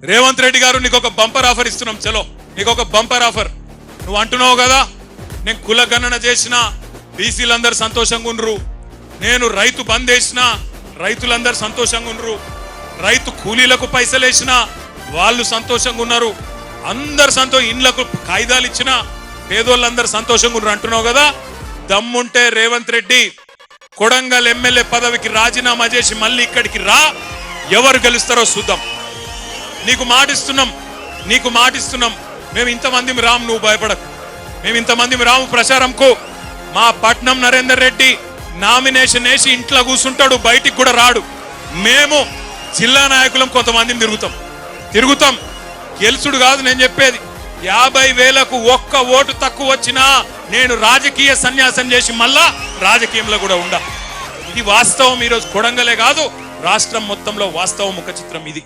రేవంత్ రెడ్డి గారు నీకు ఒక బంపర్ ఆఫర్ ఇస్తున్నాం. చలో నీకు ఒక బంపర్ ఆఫర్. నువ్వు అంటున్నావు కదా నేను కుల గణన చేసిన బీసీలందరూ సంతోషంగా ఉండ్రు, నేను రైతు బంద్ వేసిన రైతులందరూ సంతోషంగా ఉండ్రు, రైతు కూలీలకు పైసలు వేసిన వాళ్ళు సంతోషంగా ఉన్నారు, అందరు ఇండ్లకు కాయిదాలు ఇచ్చిన పేదోళ్ళందరూ సంతోషంగా ఉన్నారు అంటున్నావు కదా. దమ్ముంటే రేవంత్ రెడ్డి కొడంగల్ ఎమ్మెల్యే పదవికి రాజీనామా చేసి మళ్ళీ ఇక్కడికి రా, ఎవరు గెలుస్తారో చూద్దాం. నీకు మాటిస్తున్నాం. మేము ఇంతమంది రాము, నువ్వు భయపడకు. మేము ఇంతమంది రాము ప్రచారంకు. మా పట్నం నరేందర్ రెడ్డి నామినేషన్ వేసి ఇంట్లో కూర్చుంటాడు, బయటికి కూడా రాడు. మేము జిల్లా నాయకులం కొంతమందిని తిరుగుతాం. గెలుచుడు కాదు నేను చెప్పేది. 50,000కు ఒక్క ఓటు తక్కువ వచ్చినా నేను రాజకీయ సన్యాసం చేసి మళ్ళా రాజకీయంలో కూడా ఉండా. ఇది వాస్తవం. ఈరోజు కొడంగలే కాదు రాష్ట్రం మొత్తంలో వాస్తవం ముఖ చిత్రం ఇది.